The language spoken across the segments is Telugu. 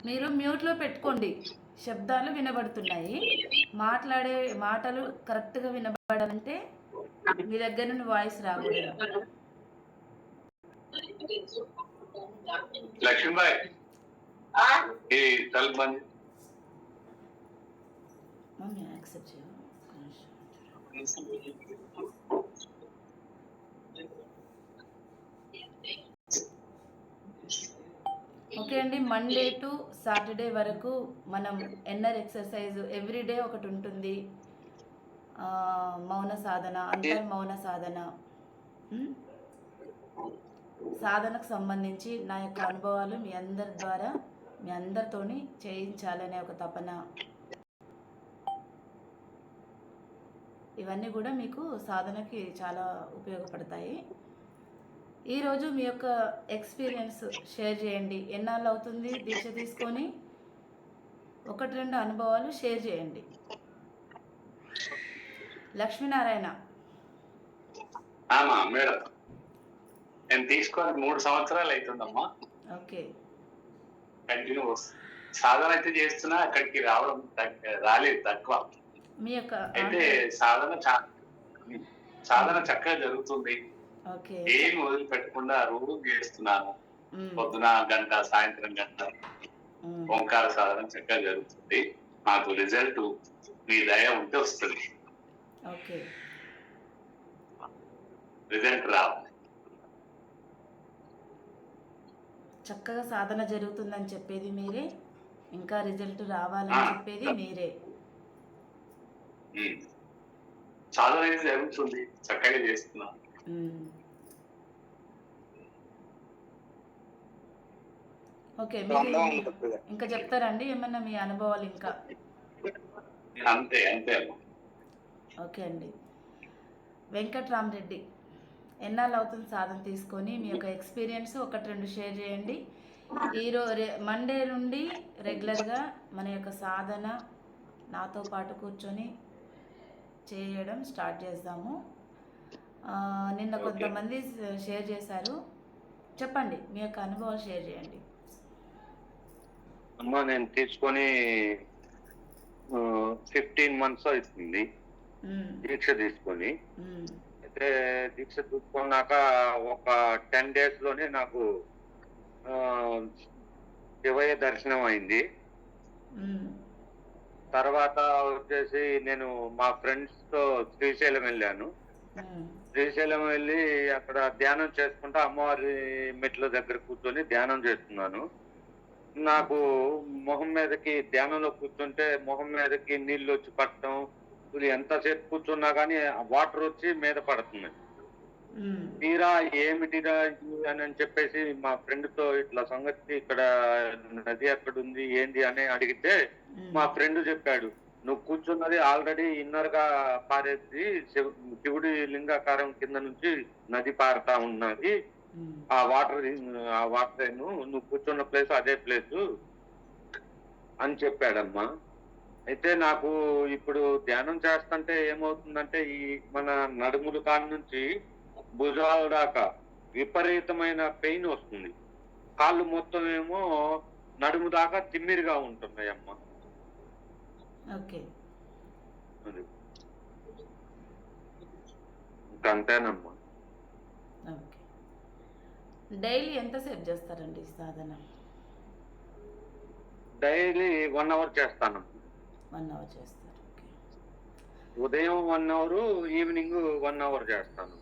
మీరు మ్యూట్లో పెట్టుకోండి, శబ్దాలు వినబడుతున్నాయి. మాట్లాడే మాటలు కరెక్ట్గా వినబడాలంటే మీ దగ్గర నుండి వాయిస్ రాకూడదు. లక్ష్మీబాయ్ ఈ తలుపు బంద్ మమ్మీ యాక్సెప్ట్ చేయ. ఓకే అండి, మండే టు సాటర్డే వరకు మనం ఎన్ఆర్ ఎక్సర్సైజ్ ఎవ్రీడే ఒకటి ఉంటుంది. మౌన సాధన, అంతర్మౌన సాధన. సాధనకు సంబంధించి నా యొక్క అనుభవాలు మీ అందరి ద్వారా మీ అందరితోని చేయించాలనే ఒక తపన. ఇవన్నీ కూడా మీకు సాధనకి చాలా ఉపయోగపడతాయి. ఈరోజు మీ యొక్క ఎక్స్పీరియన్స్ షేర్ చేయండి. ఎన్నాళ్ళు అవుతుంది దీక్ష తీసుకొని? 1-2 అనుభవాలు షేర్ చేయండి. లక్ష్మీనారాయణ. మేడం, నేను తీసుకొని 3 సంవత్సరాలు అవుతుందమ్మా. ఓకే. కంటిన్యూ సాధన అయితే చేస్తున్నా, అక్కడికి రావడం రాలేదు, తక్కువ. మీ యొక్క అయితే సాధన చక్కగా జరుగుతుంది. ఏం వదిలిపెట్టకుండా రోజు చేస్తున్నాను. పొద్దున గంట, సాయంత్రం గంట ఓంకార సాధన చక్కగా జరుగుతుంది. నాకు రిజల్ట్ మీ దయ ఉంటే వస్తుంది. రిజల్ట్ రావాలి. చక్కగా సాధన జరుగుతుందని చెప్పేది మీరే, ఇంకా రిజల్ట్ రావాలని చెప్పేది మీరే. సాధన అయితే జరుగుతుంది, చక్కగా చేస్తున్నా. ఓకే, ఇంకా చెప్తారండి ఏమన్నా మీ అనుభవాలు? ఇంకా అంతే అంతే. ఓకే అండి. వెంకట్రామరెడ్డి, ఎన్నాళ్ళు అవుతుంది సాధన తీసుకొని? మీ యొక్క ఎక్స్పీరియన్స్ 1-2 షేర్ చేయండి. మండే నుండి రెగ్యులర్గా మన యొక్క సాధన నాతో పాటు కూర్చొని చేయడం స్టార్ట్ చేద్దాము. నిన్న కొంతమంది షేర్ చేశారు, చెప్పండి మీ యొక్క అనుభవాలు షేర్ చేయండి. అమ్మా, నేను తీసుకొని 15 months అవుతుంది దీక్ష తీసుకొని. అయితే దీక్ష తీసుకున్నాక ఒక 10 days లోనే నాకు శివయ్య దర్శనం అయింది. తర్వాత వచ్చేసి నేను మా ఫ్రెండ్స్ తో శ్రీశైలం వెళ్ళాను. శ్రీశైలం వెళ్ళి అక్కడ ధ్యానం చేసుకుంటా అమ్మవారి మెట్ల దగ్గర కూర్చొని ధ్యానం చేస్తున్నాను. నాకు మొహం మీదకి ధ్యానంలో కూర్చుంటే మొహం మీదకి నీళ్ళు వచ్చి పట్టడం, ఎంతసేపు కూర్చున్నా కానీ వాటర్ వచ్చి మీద పడుతుంది. తీరా ఏమిటిరా అని చెప్పేసి మా ఫ్రెండ్ తో ఇట్లా సంగతి, ఇక్కడ నది ఎక్కడ ఉంది ఏంటి అని అడిగితే మా ఫ్రెండ్ చెప్పాడు, నువ్వు కూర్చున్నది ఆల్రెడీ ఇన్నర్ గా పారేది శివుడి లింగాకారం కింద నుంచి నది పారుతా ఉన్నది. ఆ వాటర్ నువ్వు కూర్చున్న ప్లేస్ అదే ప్లేసు అని చెప్పాడమ్మా. అయితే నాకు ఇప్పుడు ధ్యానం చేస్తుంటే ఏమవుతుందంటే ఈ మన నడుముల కాడ నుంచి భుజాల దాకా విపరీతమైన పెయిన్ వస్తుంది. కాళ్ళు మొత్తం ఏమో నడుము దాకా తిమ్మిరిగా ఉంటున్నాయి అమ్మా. అంతేనమ్మా. డైలీ ఎంతసేపు చేస్తారండి సాధన? డైలీ 1 hour చేస్తాను. 1 hour చేస్తారు. ఉదయం 1 hour, ఈవినింగ్ 1 hour చేస్తాను.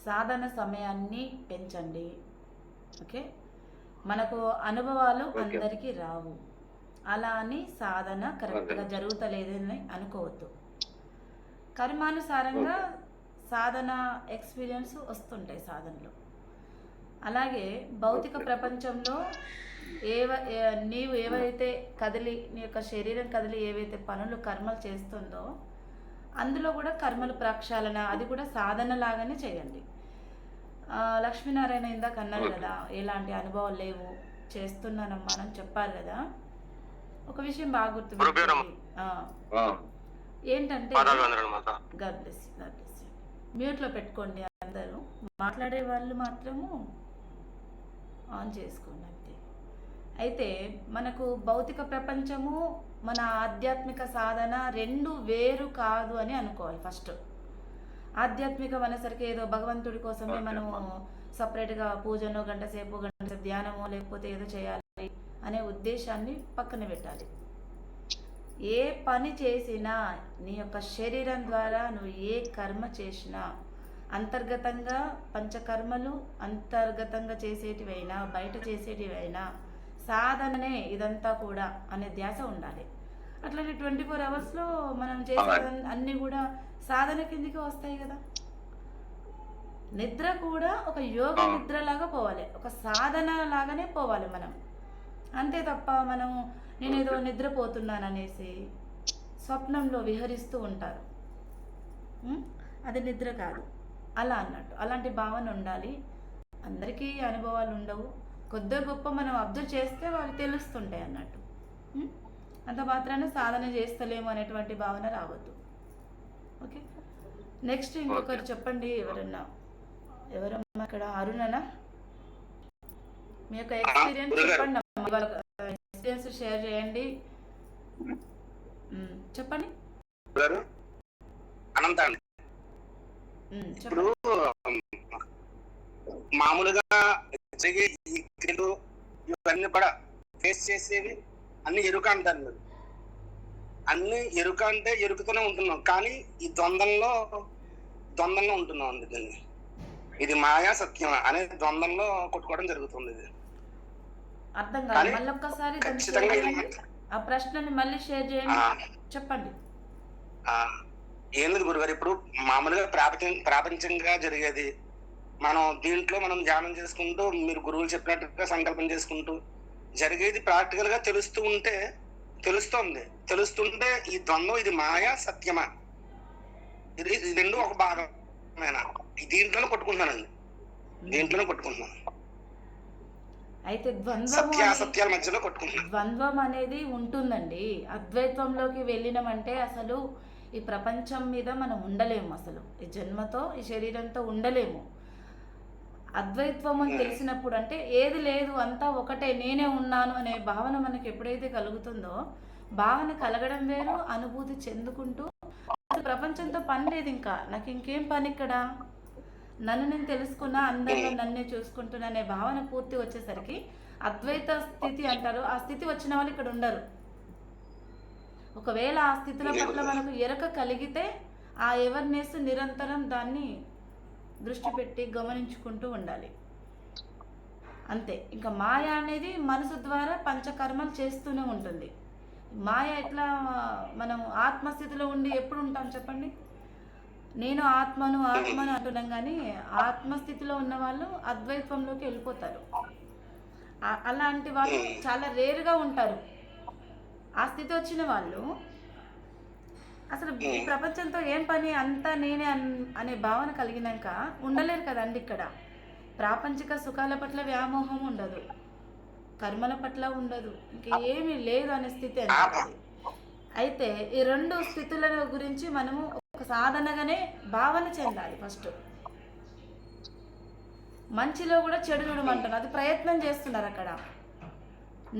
సాధన సమయాన్ని పెంచండి. ఓకే, మనకు అనుభవాలు అందరికీ రావు, అలా అని సాధన కరెక్ట్గా జరుగుతలేదని అనుకోవద్దు. కర్మానుసారంగా సాధన ఎక్స్పీరియన్స్ వస్తుంటాయి సాధనలో. అలాగే భౌతిక ప్రపంచంలో నీవు ఏవైతే కదిలి నీ యొక్క శరీరం కదిలి ఏవైతే పనులు కర్మలు చేస్తుందో అందులో కూడా కర్మలు ప్రక్షాళన, అది కూడా సాధన లాగానే చేయండి. లక్ష్మీనారాయణ ఇందాక అన్నారు కదా, ఎలాంటి అనుభవాలు లేవు, చేస్తున్నానమ్మా అని చెప్పారు కదా. ఒక విషయం బాగా గుర్తు ఏంటంటే, మ్యూట్లో పెట్టుకోండి అందరూ, మాట్లాడే వాళ్ళు మాత్రము ఆన్ చేసుకోండి అంతే. అయితే మనకు భౌతిక ప్రపంచము మన ఆధ్యాత్మిక సాధన రెండు వేరు కాదు అని అనుకోవాలి ఫస్ట్. ఆధ్యాత్మికం అనేసరికి ఏదో భగవంతుడి కోసమే మనము సపరేట్గా పూజనో గంట సేపు ధ్యానమో లేకపోతే ఏదో చేయాలి అనే ఉద్దేశాన్ని పక్కన పెట్టాలి. ఏ పని చేసినా నీ యొక్క శరీరం ద్వారా నువ్వు ఏ కర్మ చేసినా అంతర్గతంగా పంచకర్మలు అంతర్గతంగా చేసేటివైనా బయట చేసేటివైనా సాధననే ఇదంతా కూడా అనే ధ్యాస ఉండాలి. అట్లనే 24 అవర్స్లో మనం చేసే అన్నీ కూడా సాధన కిందికి వస్తాయి కదా. నిద్ర కూడా ఒక యోగ నిద్రలాగా పోవాలి, ఒక సాధన లాగానే పోవాలి మనం. అంతే తప్ప మనం నేనేదో నిద్రపోతున్నాను అనేసి స్వప్నంలో విహరిస్తూ ఉంటారు, అది నిద్ర కాదు అలా అన్నట్టు. అలాంటి భావన ఉండాలి. అందరికీ అనుభవాలు ఉండవు, కొద్ది గొప్ప మనం అబ్జర్వ్ చేస్తే వాళ్ళు తెలుస్తుంటాయి అన్నట్టు. అంత మాత్రాన సాధన చేస్తలేము అనేటువంటి భావన రావద్దు. ఓకే, నెక్స్ట్ ఇంకొకరు చెప్పండి. ఎవరమ్మా అక్కడ? అరుణనా? మీ యొక్క ఎక్స్పీరియన్స్ చెప్పండి అమ్మా, వాళ్ళ ఎక్స్పీరియన్స్ షేర్ చేయండి. చెప్పండి. ఇప్పుడు మామూలుగా ఇవన్నీ కూడా ఫేస్ చేసేవి అన్ని ఎరుక అంటారు మీరు. అన్ని ఎరుక అంటే ఎరుకుతూనే ఉంటున్నాం, కానీ ఈ ద్వంద్వంలో ఉంటున్నాం. అందుకని ఇది మాయా సత్యమా అనే ద్వంద్వంలో కొట్టుకోవడం జరుగుతుంది. ఇది అర్థం కాదు, మళ్ళీ ఒక్కసారి ఖచ్చితంగా ఆ ప్రశ్నని మళ్ళీ షేర్ చేయండి, చెప్పండి. ఏంది గురుగారు, ఇప్పుడు మామూలుగా ప్రాపంచంగా జరిగేది మనం దీంట్లో మనం ధ్యానం చేసుకుంటూ మీరు గురువులు చెప్పినట్టుగా సంకల్పం చేసుకుంటూ జరిగేది ప్రాక్టికల్ గా తెలుస్తుంటే ఈ ద్వంద్వం ఇది మాయా సత్యమా, ఇది రెండు ఒక భాగమేనా? దీంట్లోనే కొట్టుకుంటున్నానండి, దీంట్లోనే కొట్టుకుంటున్నాను. అయితే సత్యాసత్యాల మధ్యలో కొట్టుకుంటున్నాను. ద్వంద్వం అనేది ఉంటుందండి. అద్వైతంలోకి వెళ్ళినామంటే అసలు ఈ ప్రపంచం మీద మనం ఉండలేము, అసలు ఈ జన్మతో ఈ శరీరంతో ఉండలేము. అద్వైత్వం అని తెలిసినప్పుడు అంటే ఏది లేదు అంతా ఒకటే, నేనే ఉన్నాను అనే భావన మనకి ఎప్పుడైతే కలుగుతుందో, భావన కలగడం వేరు, అనుభూతి చెందుకుంటూ ప్రపంచంతో పని లేదు, ఇంకా నాకు ఇంకేం పని ఇక్కడ, నన్ను నేను తెలుసుకున్నా, అందరిలో నన్నే చూసుకుంటున్నా అనే భావన పూర్తి వచ్చేసరికి అద్వైత స్థితి అంటారు. ఆ స్థితి వచ్చిన వాళ్ళు ఇక్కడ ఉండరు. ఒకవేళ ఆ స్థితుల పట్ల మనకు ఎరక కలిగితే ఆ అవేర్నెస్ నిరంతరం దాన్ని దృష్టి పెట్టి గమనించుకుంటూ ఉండాలి అంతే. ఇంకా మాయ అనేది మనసు ద్వారా పంచకర్మలు చేస్తూనే ఉంటుంది. మాయ ఎట్లా మనం ఆత్మస్థితిలో ఉండి ఎప్పుడు ఉంటాం చెప్పండి? నేను ఆత్మను అంటున్నాం, కానీ ఆత్మస్థితిలో ఉన్న వాళ్ళు అద్వైత్వంలోకి వెళ్ళిపోతారు. అలాంటి వాళ్ళు చాలా రేరుగా ఉంటారు. ఆ స్థితి వచ్చిన వాళ్ళు అసలు ఈ ప్రపంచంతో ఏం పని, అంతా నేనే అనే భావన కలిగినాక ఉండలేరు కదండి. ఇక్కడ ప్రాపంచిక సుఖాల పట్ల వ్యామోహం ఉండదు, కర్మల పట్ల ఉండదు, ఇంకేమీ లేదు అనే స్థితి అనిపిస్తుంది. అయితే ఈ రెండు స్థితుల గురించి మనము ఒక సాధనగానే భావన చెందాలి. ఫస్ట్ మంచిలో కూడా చెడు చూడమంటారు, అది ప్రయత్నం చేస్తున్నారు అక్కడ.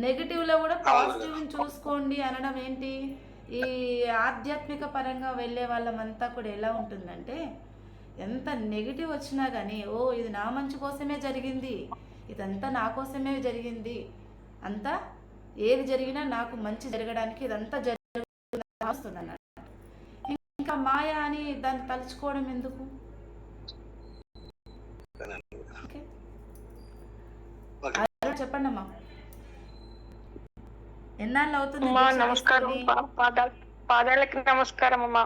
నెగిటివ్లో కూడా పాజిటివ్ని చూసుకోండి అనడం ఏంటి? ఈ ఆధ్యాత్మిక పరంగా వెళ్ళే వాళ్ళమంతా కూడా ఎలా ఉంటుందంటే, ఎంత నెగిటివ్ వచ్చినా కానీ ఓ ఇది నా మంచి కోసమే జరిగింది, ఇదంతా నా కోసమే జరిగింది, అంతా ఏది జరిగినా నాకు మంచి జరగడానికి ఇదంతా వస్తుంది అన్నట్టు. ఇంకా మాయ అని దాన్ని తలుచుకోవడం ఎందుకు? చెప్పండి అమ్మా, ఎన్నాళ్ళు అవుతుంది? నమస్కారం, పాదాలకి నమస్కారం అమ్మా.